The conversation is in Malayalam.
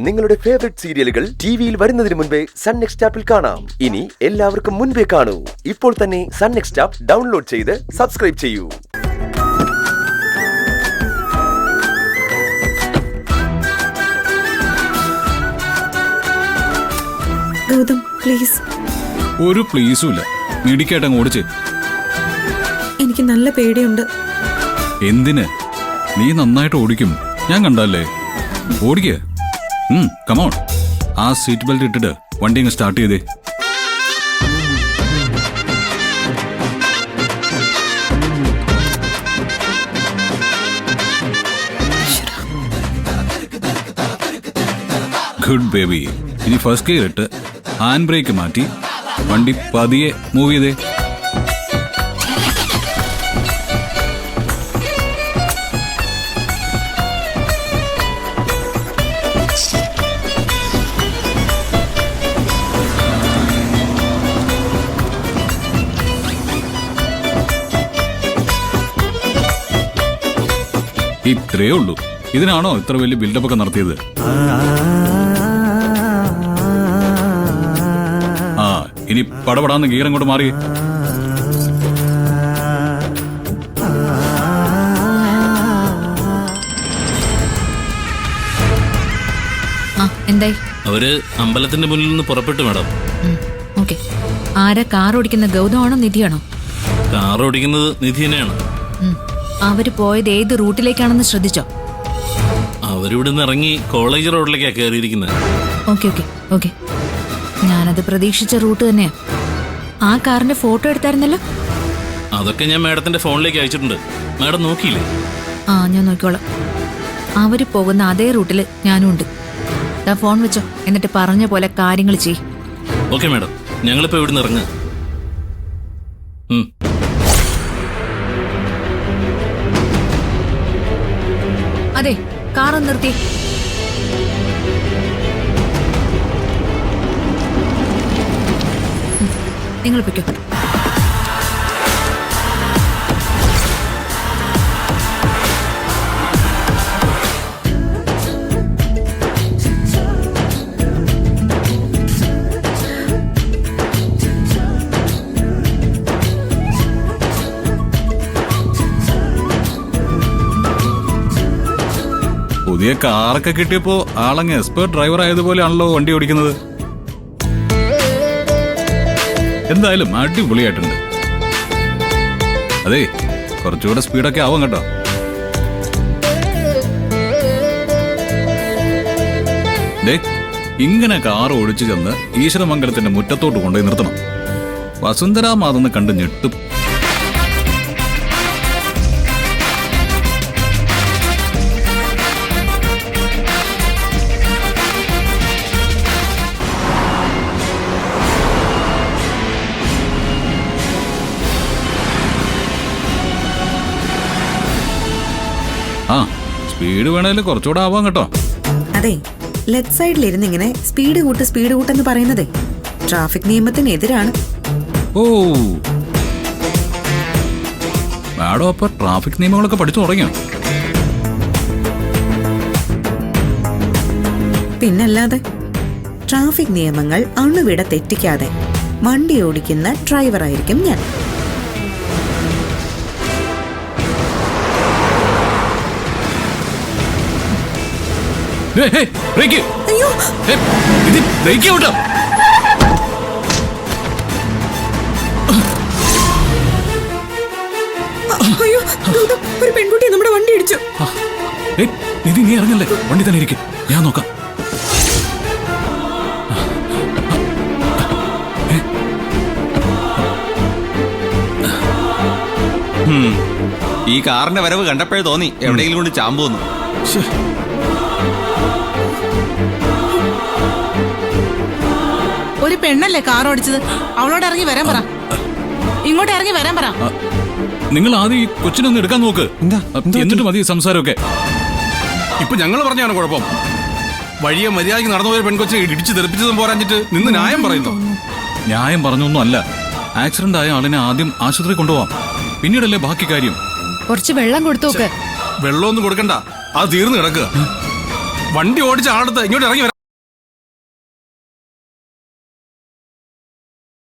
നിങ്ങളുടെ ഫേവറേറ്റ് സീരിയലുകൾ ടിവിയിൽ വരുന്നതിന് മുൻപേ സൺ നെക്സ്റ്റ് ആപ്പിൽ കാണാം. ഇനി എല്ലാവർക്കും മുൻപേ കാണൂ. ഇപ്പോൾ തന്നെ സൺ നെക്സ്റ്റ് ആപ്പ് ഡൗൺലോഡ് ചെയ്ത് സബ്സ്ക്രൈബ് ചെയ്യൂ. ഗൗതം പ്ലീസ്. ഒരു പ്ലീസും ഇല്ല, മിടിക്കായിട്ട് അങ്ങ് ഓടിച്ച്. എനിക്ക് നല്ല പേടിയുണ്ട്. എന്തിന്? നീ നന്നായിട്ട് ഓടിക്കും, ഞാൻ കണ്ടല്ലേ. ഓടിക്കേ, കമോൺ. ആ സീറ്റ് ബെൽറ്റ് ഇട്ടിട്ട് വണ്ടി അങ്ങ് സ്റ്റാർട്ട് ചെയ്തേ. Good baby. ഇനി ഫസ്റ്റ് ഗിയർ ഇട്ട് ഹാൻഡ് ബ്രേക്ക് മാറ്റി വണ്ടി പതിയെ മൂവ് ചെയ്തേ. ഇത്രേ ഉള്ളൂ. ഇതിനാണോ ഇത്ര വലിയ ബിൽഡപ്പ് ഒക്കെ നടത്തിയത്? ആ, ഇനി പടപടാന്ന് ഗിയർ അങ്ങോട്ട് മാറി. എന്തായി? അവര് അമ്പലത്തിന്റെ മുന്നിൽ നിന്ന് പുറപ്പെട്ടു മാഡം. ഓക്കെ. ആരാ കാർ ഓടിക്കുന്ന, ഗൗതമാണോ നിധിയാണോ? കാർ ഓടിക്കുന്നത് നിധി തന്നെയാണ്. അവര് പോയത് ഏത് റൂട്ടിലേക്കാണെന്ന് ശ്രദ്ധിച്ചോ? അവരിവിടുന്ന് ഇറങ്ങി കോളേജ് റോഡിലേക്കാണ് കയറിയിരിക്കുന്നത്. ഓക്കെ ഓക്കെ ഓക്കെ, ഞാനത് പ്രതീക്ഷിച്ച റൂട്ട് തന്നെയാ. ആ കാറിന്റെ ഫോട്ടോ എടുത്തായിരുന്നല്ലോ. അതൊക്കെ ഞാൻ മാഡത്തിന്റെ ഫോണിലേക്ക് അയച്ചിട്ടുണ്ട്. മാഡം നോക്കിയില്ലേ? ആ, ഞാൻ നോക്കിക്കോളാം. അവര് പോകുന്ന അതേ റൂട്ടിൽ ഞാനും ഉണ്ട്. ഫോൺ വെച്ചോ, എന്നിട്ട് പറഞ്ഞ പോലെ കാര്യങ്ങൾ ചെയ്. ഓക്കെ മാഡം, ഞങ്ങളിപ്പോ ഇവിടുന്ന് ഇറങ്ങുക. അതെ, കാറൊന്ന് നിർത്തി. നിങ്ങൾ പൊയ്ക്കോ. പുതിയ കാറൊക്കെ കിട്ടിയപ്പോ ആളങ്ങ് എക്സ്പേർട്ട് ഡ്രൈവർ ആയതുപോലെയാണല്ലോ വണ്ടി ഓടിക്കുന്നത്. എന്തായാലും അടിപൊളിയായിട്ടുണ്ട്. അതെ, കുറച്ചുകൂടെ സ്പീഡൊക്കെ ആവും കേട്ടോ. ഇങ്ങനെ കാർ ഓടിച്ചു ചെന്ന് ഈശ്വരമംഗലത്തിന്റെ മുറ്റത്തോട്ട് കൊണ്ടുപോയി നിർത്തണം. വസുന്ധരാമാതെന്ന് കണ്ട് ഞെട്ടും. ആ, സ്പീഡ് വേണേലും കുറച്ചുകൂടെ ആവാം കേട്ടോ. അതെ, ലെഫ്റ്റ് സൈഡിൽ ഇരുന്ന് ഇങ്ങനെ സ്പീഡ് കൂട്ടെന്ന് പറയുന്നതേ ട്രാഫിക് നിയമത്തിനെതിരാണ്. ഓ, മാഡം അപ്പൊ ട്രാഫിക് നിയമങ്ങളൊക്കെ പഠിച്ചു തുടങ്ങിയോ? പിന്നല്ലാതെ, ട്രാഫിക് നിയമങ്ങൾ അണുവിട തെറ്റിക്കാതെ വണ്ടി ഓടിക്കുന്ന ഡ്രൈവർ ആയിരിക്കും ഞാൻ. അയ്യോ, അയ്യോ, ഒരു പെൺകുട്ടി നമ്മുടെ വണ്ടി ഇടിച്ചു. നിധി, നീ ഇറങ്ങല്ലേ, വണ്ടി തന്നെ ഇരിക്കും, ഞാൻ നോക്കാം. ഈ കാറിന്റെ വരവ് കണ്ടപ്പോഴേ തോന്നി എവിടെയെങ്കിലും കൊണ്ട് ചാമ്പോന്നു. ഒരു പെണ്ണല്ലേ കാർ ഓടിച്ചത്, അവളോട് ഇറങ്ങി വരാൻ പറ. ഇങ്ങോട്ട് ഇറങ്ങി വരാൻ പറ. നിങ്ങൾ ആദ്യം ഈ കൊച്ചിനൊന്ന് എടുക്കാൻ നോക്ക്, എന്നിട്ട് മതി സംസാരമൊക്കെ. ഇപ്പൊ ഞങ്ങൾ പറഞ്ഞാണ് കുഴപ്പം. വഴിയെ മര്യാദയ്ക്ക് നടന്നുപോയ പെൺകൊച്ചിനെ ഇടിച്ചു തെറിപ്പിച്ചതും പോരാഞ്ഞിട്ട് നിന്ന് ന്യായം പറയുന്നു. ന്യായം പറഞ്ഞൊന്നും അല്ല. ആക്സിഡന്റ് ആയ ആളിനെ ആദ്യം ആശുപത്രി കൊണ്ടുപോവാം, പിന്നീടല്ലേ ബാക്കി കാര്യം. കുറച്ച് വെള്ളം കൊടുത്തു നോക്ക്. വെള്ളമൊന്നും കൊടുക്കണ്ട, അത് തീർന്നു കിടക്കുക. വണ്ടി ഓടിച്ച ആളടുത്ത് ഇങ്ങോട്ട് ഇറങ്ങി വരാൻ